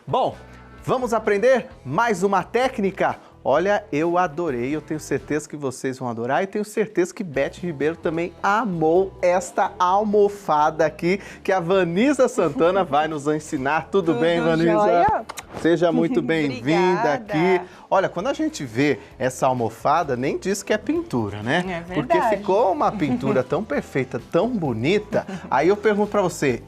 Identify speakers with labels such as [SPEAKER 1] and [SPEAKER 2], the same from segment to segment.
[SPEAKER 1] Bom, vamos aprender mais uma técnica? Olha, eu adorei, eu tenho certeza que vocês vão adorar e tenho certeza que Beth Ribeiro também amou esta almofada aqui que a Vanisa Santana vai nos ensinar. Tudo bem, Vanisa?
[SPEAKER 2] Jóia?
[SPEAKER 1] Seja muito bem-vinda aqui. Olha, quando a gente vê essa almofada, nem diz que é pintura, né?
[SPEAKER 2] É verdade.
[SPEAKER 1] Porque ficou uma pintura tão perfeita, tão bonita. Aí eu pergunto pra você,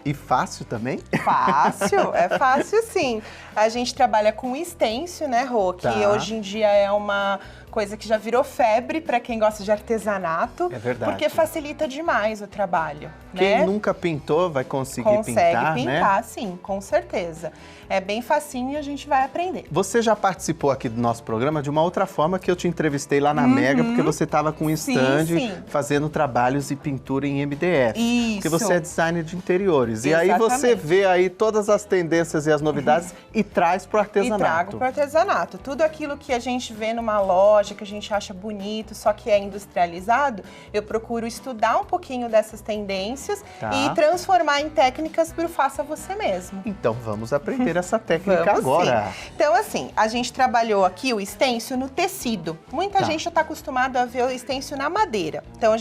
[SPEAKER 1] e fácil também?
[SPEAKER 2] Fácil, é fácil sim. A gente trabalha com stencil, né, Rô? Que
[SPEAKER 1] Tá.
[SPEAKER 2] hoje em dia é uma coisa que já virou febre para quem gosta de artesanato.
[SPEAKER 1] É verdade.
[SPEAKER 2] Porque facilita demais o trabalho,
[SPEAKER 1] Quem
[SPEAKER 2] né?
[SPEAKER 1] nunca pintou vai conseguir
[SPEAKER 2] Consegue
[SPEAKER 1] pintar, né?
[SPEAKER 2] pintar, sim, com certeza. É bem facinho e a gente vai aprender.
[SPEAKER 1] Você já participou aqui do nosso programa de uma outra forma que eu te entrevistei lá na Mega, porque você estava com um stand
[SPEAKER 2] sim.
[SPEAKER 1] fazendo trabalhos e pintura em MDF.
[SPEAKER 2] Isso.
[SPEAKER 1] Porque você é designer de interiores. E aí você
[SPEAKER 2] Exatamente.
[SPEAKER 1] vê aí todas as tendências e as novidades e traz pro
[SPEAKER 2] E
[SPEAKER 1] artesanato.
[SPEAKER 2] trago para o artesanato. Tudo aquilo que a gente vê numa loja, que a gente acha bonito, só que é industrializado, eu procuro estudar um pouquinho dessas tendências
[SPEAKER 1] Tá.
[SPEAKER 2] e transformar em técnicas para o faça você mesmo.
[SPEAKER 1] Então vamos aprender essa técnica
[SPEAKER 2] Vamos
[SPEAKER 1] agora.
[SPEAKER 2] sim. Então, assim, a gente trabalhou aqui o stencil no tecido. Muita
[SPEAKER 1] Tá.
[SPEAKER 2] gente já está acostumado a ver o stencil na madeira. Então,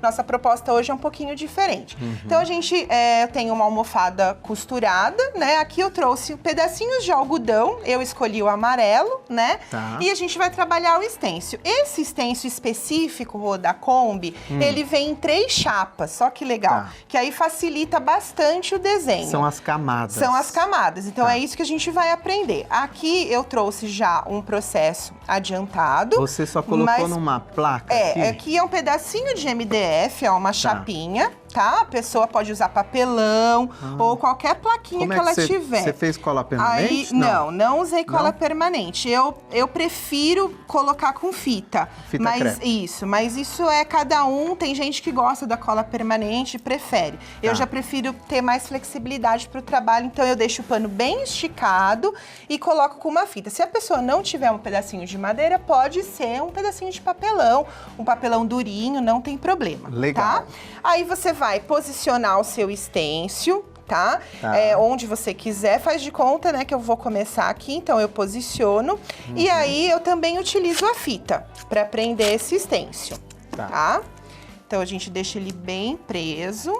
[SPEAKER 2] nossa proposta hoje é um pouquinho diferente. Então, a gente tem uma almofada costurada, né? Aqui eu trouxe pedacinhos de algodão, eu escolhi o amarelo, né?
[SPEAKER 1] Tá.
[SPEAKER 2] E a gente vai trabalhar o stencil. Esse stencil específico, Rô, da Kombi, ele vem em 3 chapas, só que legal.
[SPEAKER 1] Tá.
[SPEAKER 2] Que aí facilita bastante o desenho.
[SPEAKER 1] São as camadas.
[SPEAKER 2] São as camadas, então
[SPEAKER 1] Tá.
[SPEAKER 2] é isso que a gente vai aprender. Aqui eu trouxe já um processo adiantado.
[SPEAKER 1] Você só colocou
[SPEAKER 2] mas-
[SPEAKER 1] numa placa
[SPEAKER 2] Aqui é um pedacinho de MDF, é uma chapinha, tá? A pessoa pode usar papelão ou qualquer plaquinha
[SPEAKER 1] Como
[SPEAKER 2] que
[SPEAKER 1] é
[SPEAKER 2] ela
[SPEAKER 1] que
[SPEAKER 2] tiver.
[SPEAKER 1] você fez cola
[SPEAKER 2] Aí,
[SPEAKER 1] permanente?
[SPEAKER 2] não usei cola
[SPEAKER 1] Não?
[SPEAKER 2] permanente. Eu prefiro colocar com fita.
[SPEAKER 1] Fita
[SPEAKER 2] mas
[SPEAKER 1] crepe.
[SPEAKER 2] isso é cada um. Tem gente que gosta da cola permanente e prefere. Eu
[SPEAKER 1] Tá.
[SPEAKER 2] já prefiro ter mais flexibilidade para o trabalho, então eu deixo o pano bem esticado e coloco com uma fita. Se a pessoa não tiver um pedacinho de madeira, pode ser um pedacinho de papelão, um papelão durinho, não tem problema.
[SPEAKER 1] Legal.
[SPEAKER 2] Tá? Aí você vai posicionar o seu stencil, tá?
[SPEAKER 1] Tá.
[SPEAKER 2] Onde você quiser, faz de conta, né, que eu vou começar aqui, então eu posiciono. E aí eu também utilizo a fita para prender esse stencil, tá? Então a gente deixa ele bem preso,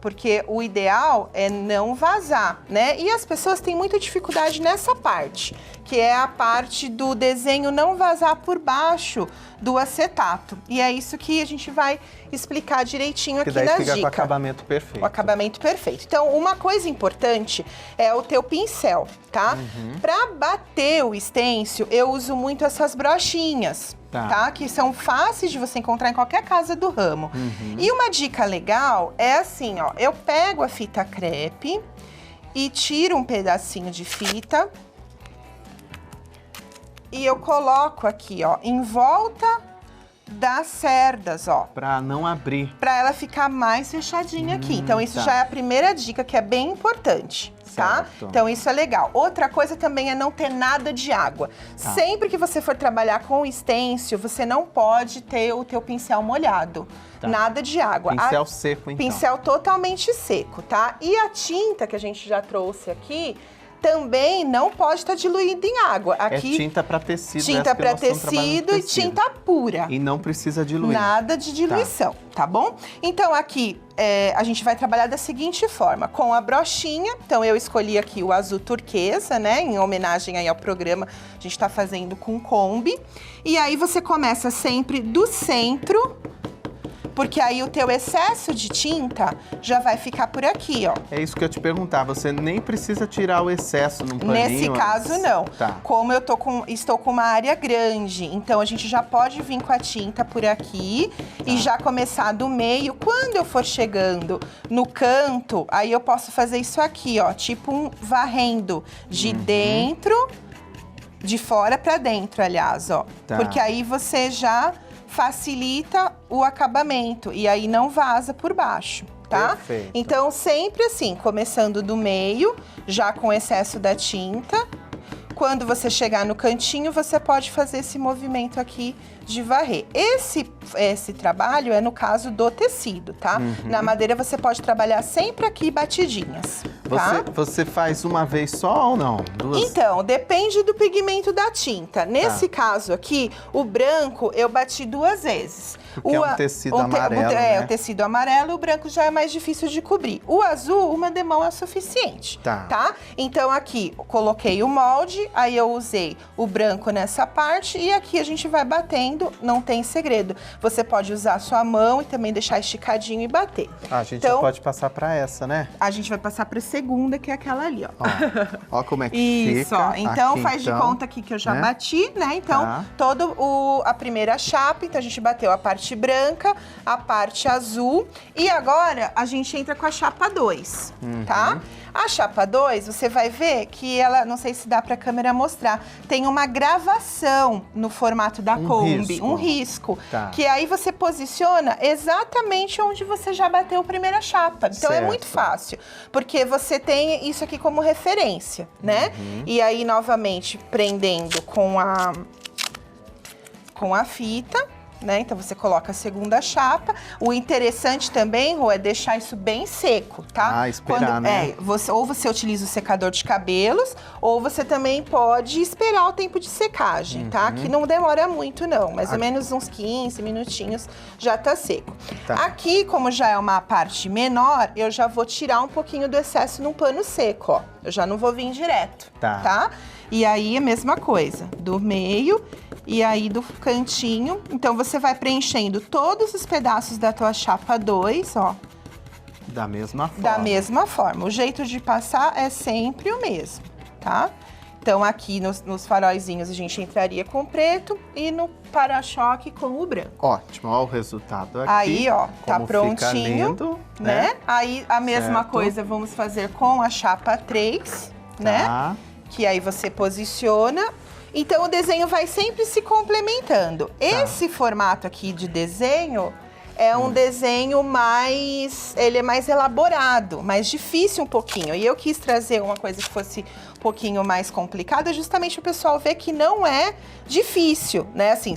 [SPEAKER 2] porque o ideal é não vazar, né? E as pessoas têm muita dificuldade nessa parte, que é a parte do desenho não vazar por baixo do acetato. E é isso que a gente vai explicar direitinho
[SPEAKER 1] Que
[SPEAKER 2] aqui
[SPEAKER 1] daí
[SPEAKER 2] na
[SPEAKER 1] fica
[SPEAKER 2] dica.
[SPEAKER 1] com o acabamento perfeito.
[SPEAKER 2] O acabamento perfeito. Então, uma coisa importante é o teu pincel, tá? Pra bater o stencil, eu uso muito essas brochinhas, tá? Que são fáceis de você encontrar em qualquer casa do ramo. E uma dica legal é assim, ó. Eu pego a fita crepe e tiro um pedacinho de fita e eu coloco aqui, ó, em volta das cerdas, ó.
[SPEAKER 1] Pra não abrir.
[SPEAKER 2] Pra ela ficar mais fechadinha aqui. Então, isso já é a primeira dica, que é bem importante, tá?
[SPEAKER 1] Certo.
[SPEAKER 2] Então, isso é legal. Outra coisa também é não ter nada de água. Sempre que você for trabalhar com o stencil, você não pode ter o teu pincel molhado. Nada de água.
[SPEAKER 1] Pincel seco, então.
[SPEAKER 2] Pincel totalmente seco, tá? E a tinta que a gente já trouxe aqui também não pode estar diluída em água. Aqui,
[SPEAKER 1] É tinta para tecido.
[SPEAKER 2] tinta
[SPEAKER 1] essa que
[SPEAKER 2] para
[SPEAKER 1] nós estamos trabalhando
[SPEAKER 2] tecido
[SPEAKER 1] com
[SPEAKER 2] e tinta pura.
[SPEAKER 1] E não precisa diluir.
[SPEAKER 2] Nada de diluição, tá bom? Então aqui a gente vai trabalhar da seguinte forma, com a brochinha. Então eu escolhi aqui o azul turquesa, né? Em homenagem aí ao programa, a gente tá fazendo com Kombi. E aí você começa sempre do centro, porque aí o teu excesso de tinta já vai ficar por aqui, ó.
[SPEAKER 1] É isso que eu te perguntar, você nem precisa tirar o excesso num paninho.
[SPEAKER 2] Nesse caso, não.
[SPEAKER 1] Tá.
[SPEAKER 2] Como eu estou com uma área grande, então a gente já pode vir com a tinta por aqui e já começar do meio. Quando eu for chegando no canto, aí eu posso fazer isso aqui, ó, tipo um varrendo de dentro, de fora para dentro, aliás, ó.
[SPEAKER 1] Tá.
[SPEAKER 2] Porque aí você já facilita o acabamento e aí não vaza por baixo, tá?
[SPEAKER 1] Perfeito.
[SPEAKER 2] Então, sempre assim, começando do meio, já com excesso da tinta. Quando você chegar no cantinho, você pode fazer esse movimento aqui de varrer. Esse trabalho é no caso do tecido, tá? Na madeira você pode trabalhar sempre aqui batidinhas. tá?
[SPEAKER 1] Você faz uma vez só ou não? Duas?
[SPEAKER 2] Então, depende do pigmento da tinta. Nesse caso aqui, o branco eu bati 2 vezes.
[SPEAKER 1] Porque é um tecido amarelo, né?
[SPEAKER 2] O tecido amarelo, o branco já é mais difícil de cobrir. O azul, uma demão é suficiente, tá? Então aqui, coloquei o molde, aí eu usei o branco nessa parte e aqui a gente vai batendo, não tem segredo. Você pode usar a sua mão e também deixar esticadinho e bater.
[SPEAKER 1] A gente já pode passar pra essa, né?
[SPEAKER 2] A gente vai passar pra segunda, que é aquela ali, ó.
[SPEAKER 1] Ó como é que
[SPEAKER 2] Isso,
[SPEAKER 1] fica.
[SPEAKER 2] ó. Então,
[SPEAKER 1] aqui,
[SPEAKER 2] faz de conta aqui que eu já
[SPEAKER 1] né?
[SPEAKER 2] bati, né? Então, a primeira chapa, então a gente bateu a parte branca, a parte azul. E agora, a gente entra com a chapa 2, tá? A chapa 2, você vai ver que ela, não sei se dá pra câmera mostrar, tem uma gravação no formato da Kombi, um risco. Que aí você posiciona exatamente onde você já bateu a primeira chapa. Então é muito fácil, porque você tem isso aqui como referência, né? E aí, novamente, prendendo com a fita, né? Então você coloca a segunda chapa. O interessante também, Rô, é deixar isso bem seco, tá?
[SPEAKER 1] Esperar, né?
[SPEAKER 2] Ou você utiliza o secador de cabelos, ou você também pode esperar o tempo de secagem, tá? Que não demora muito, não. Mais ou menos uns 15 minutinhos já tá seco. Aqui, como já é uma parte menor, eu já vou tirar um pouquinho do excesso num pano seco, ó. Eu já não vou vir direto, tá? E aí, a mesma coisa, do meio e aí do cantinho. Então, você vai preenchendo todos os pedaços da tua chapa 2, ó.
[SPEAKER 1] Da mesma forma.
[SPEAKER 2] Da mesma forma. O jeito de passar é sempre o mesmo, tá? Então, aqui nos faróizinhos a gente entraria com o preto e no para-choque com o branco.
[SPEAKER 1] Ótimo, ó o resultado aqui.
[SPEAKER 2] Aí, ó, tá
[SPEAKER 1] como
[SPEAKER 2] prontinho,
[SPEAKER 1] fica lindo,
[SPEAKER 2] né? Aí, a mesma coisa vamos fazer com a chapa 3, né? Que aí você posiciona. Então, o desenho vai sempre se complementando. Esse formato aqui de desenho é um desenho mais... Ele é mais elaborado, mais difícil um pouquinho. E eu quis trazer uma coisa que fosse um pouquinho mais complicada, justamente para o pessoal ver que não é difícil, né? Assim,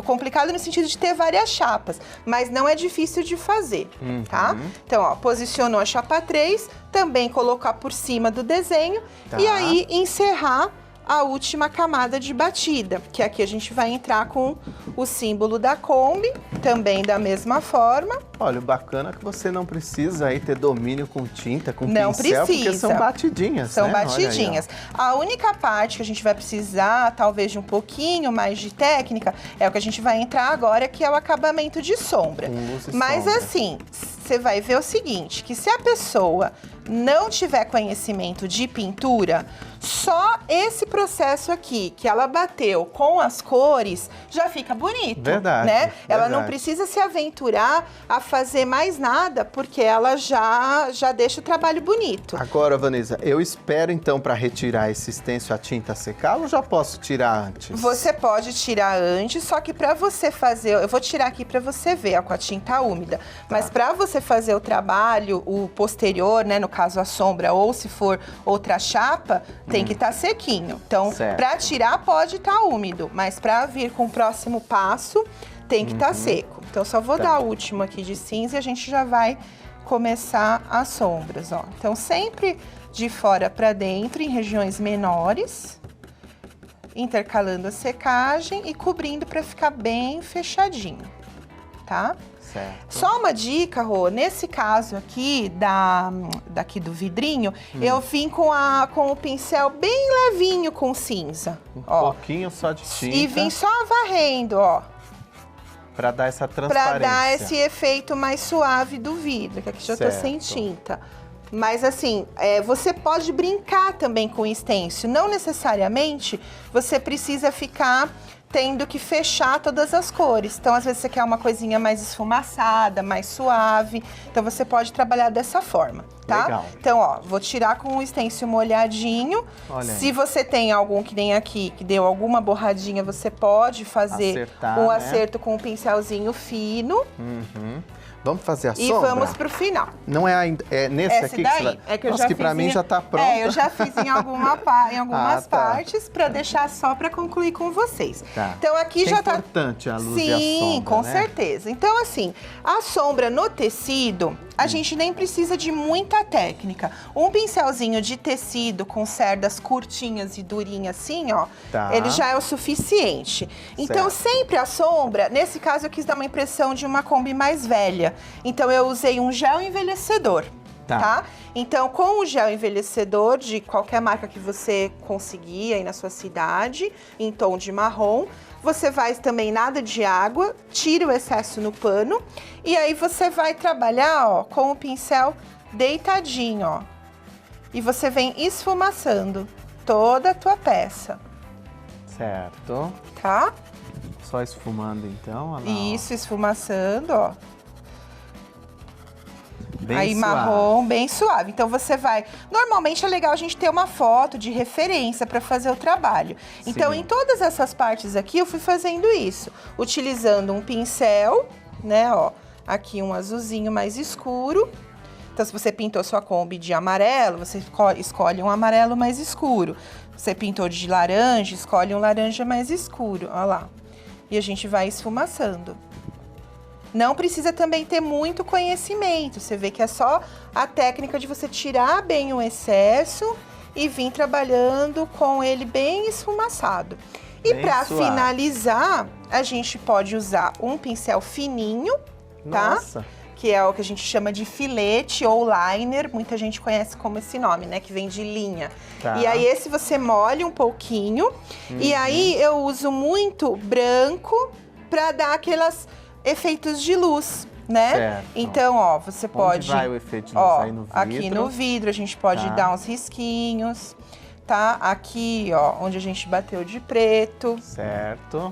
[SPEAKER 2] complicado no sentido de ter várias chapas, mas não é difícil de fazer, tá? Então, ó, posicionou a chapa 3, também colocar por cima do desenho e aí encerrar a última camada de batida, que aqui a gente vai entrar com o símbolo da Kombi, também da mesma forma.
[SPEAKER 1] Olha, o bacana é que você não precisa aí ter domínio com tinta, com
[SPEAKER 2] não
[SPEAKER 1] pincel,
[SPEAKER 2] precisa.
[SPEAKER 1] porque são batidinhas,
[SPEAKER 2] São
[SPEAKER 1] né?
[SPEAKER 2] batidinhas. Aí, a única parte que a gente vai precisar, talvez, de um pouquinho mais de técnica, é o que a gente vai entrar agora, que é o acabamento de sombra. Mas assim, você vai ver o seguinte, que se a pessoa não tiver conhecimento de pintura, só esse processo aqui, que ela bateu com as cores, já fica bonito,
[SPEAKER 1] verdade,
[SPEAKER 2] né?
[SPEAKER 1] Verdade.
[SPEAKER 2] Ela não precisa se aventurar a fazer mais nada, porque ela já deixa o trabalho bonito.
[SPEAKER 1] Agora, Vanessa, eu espero então para retirar esse stencil a tinta secar ou já posso tirar antes?
[SPEAKER 2] Você pode tirar antes, só que para você fazer, eu vou tirar aqui para você ver, ó, com a tinta úmida. Mas para você fazer o trabalho, o posterior, né, no caso a sombra, ou se for outra chapa, tem que estar sequinho. Então, para tirar pode estar úmido, mas para vir com o próximo passo, tem que estar seco. Então, só vou dar o último aqui de cinza e a gente já vai começar as sombras, ó. Então, sempre de fora para dentro, em regiões menores, intercalando a secagem e cobrindo para ficar bem fechadinho, tá? Só uma dica, Rô, nesse caso aqui, daqui do vidrinho, eu vim com o pincel bem levinho com cinza.
[SPEAKER 1] Um pouquinho só de tinta.
[SPEAKER 2] E vim só varrendo, ó.
[SPEAKER 1] Pra dar essa transparência.
[SPEAKER 2] Pra dar esse efeito mais suave do vidro, que aqui já tô sem tinta. Mas assim, você pode brincar também com o stencil. Não necessariamente você precisa ficar tendo que fechar todas as cores. Então, às vezes, você quer uma coisinha mais esfumaçada, mais suave. Então, você pode trabalhar dessa forma, tá?
[SPEAKER 1] Legal.
[SPEAKER 2] Então, ó, vou tirar com o stencil molhadinho.
[SPEAKER 1] Olha aí.
[SPEAKER 2] Se você tem algum que nem aqui, que deu alguma borradinha, você pode fazer um acerto com um pincelzinho fino.
[SPEAKER 1] Vamos fazer a sombra?
[SPEAKER 2] E vamos pro final.
[SPEAKER 1] Não é ainda, nesse
[SPEAKER 2] Esse
[SPEAKER 1] aqui
[SPEAKER 2] daí,
[SPEAKER 1] que você vai...
[SPEAKER 2] é que eu
[SPEAKER 1] Nossa,
[SPEAKER 2] já
[SPEAKER 1] que
[SPEAKER 2] fiz
[SPEAKER 1] pra mim já tá pronto.
[SPEAKER 2] eu já fiz em algumas partes pra deixar só pra concluir com vocês. Então aqui já tá...
[SPEAKER 1] É importante a luz e a sombra,
[SPEAKER 2] Sim, com
[SPEAKER 1] né?
[SPEAKER 2] certeza. Então assim, a sombra no tecido, a gente nem precisa de muita técnica. Um pincelzinho de tecido com cerdas curtinhas e durinhas assim, ó, ele já é o suficiente. Então, sempre a sombra, nesse caso eu quis dar uma impressão de uma Kombi mais velha. Então, eu usei um gel envelhecedor. Tá? Então, com o gel envelhecedor de qualquer marca que você conseguir aí na sua cidade, em tom de marrom, você vai também nada de água, tira o excesso no pano e aí você vai trabalhar, ó, com o pincel deitadinho, ó. E você vem esfumaçando toda a tua peça.
[SPEAKER 1] Certo.
[SPEAKER 2] Tá?
[SPEAKER 1] Só esfumando então, olha lá,
[SPEAKER 2] isso, esfumaçando, ó.
[SPEAKER 1] Bem
[SPEAKER 2] aí
[SPEAKER 1] suave.
[SPEAKER 2] Marrom, bem suave. Então você vai... Normalmente é legal a gente ter uma foto de referência para fazer o trabalho. Então, em todas essas partes aqui, eu fui fazendo isso. Utilizando um pincel, né, ó. Aqui um azulzinho mais escuro. Então, se você pintou sua Kombi de amarelo, você escolhe um amarelo mais escuro. Você pintou de laranja, escolhe um laranja mais escuro. Ó lá. E a gente vai esfumaçando. Não precisa também ter muito conhecimento. Você vê que é só a técnica de você tirar bem o excesso e vir trabalhando com ele bem esfumaçado. E para finalizar, a gente pode usar um pincel fininho, tá?
[SPEAKER 1] Nossa.
[SPEAKER 2] Que é o que a gente chama de filete ou liner. Muita gente conhece como esse nome, né? Que vem de linha.
[SPEAKER 1] Tá.
[SPEAKER 2] E aí esse você molha um pouquinho. E aí eu uso muito branco para dar aquelas... efeitos de luz, né?
[SPEAKER 1] Certo.
[SPEAKER 2] Então, ó, você pode...
[SPEAKER 1] Onde vai o efeito de luz? Aí no vidro?
[SPEAKER 2] Aqui no vidro a gente pode dar uns risquinhos, tá? Aqui, ó, onde a gente bateu de preto.
[SPEAKER 1] Certo.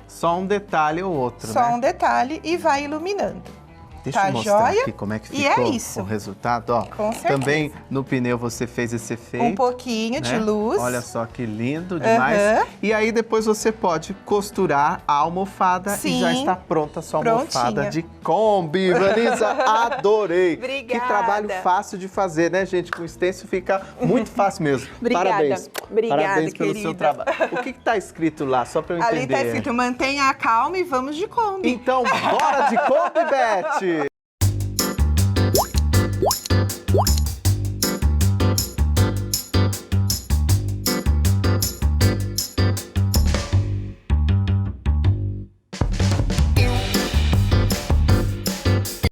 [SPEAKER 1] Só um detalhe ou outro, né?
[SPEAKER 2] Só um detalhe e vai iluminando.
[SPEAKER 1] Deixa eu mostrar aqui como é que ficou o resultado, ó.
[SPEAKER 2] Com certeza.
[SPEAKER 1] Também no pneu você fez esse efeito.
[SPEAKER 2] Um pouquinho de luz.
[SPEAKER 1] Olha só que lindo demais. E aí depois você pode costurar a almofada e já está pronta a sua almofada de Kombi. Vanessa, adorei.
[SPEAKER 2] Obrigada.
[SPEAKER 1] Que trabalho fácil de fazer, né, gente? Com stencil fica muito fácil mesmo.
[SPEAKER 2] Obrigada.
[SPEAKER 1] Parabéns.
[SPEAKER 2] Obrigada,
[SPEAKER 1] Parabéns pelo seu trabalho. O que está escrito lá, só para eu entender?
[SPEAKER 2] Ali tá escrito, mantenha a calma e vamos de Kombi.
[SPEAKER 1] Então, bora de Kombi, Beth!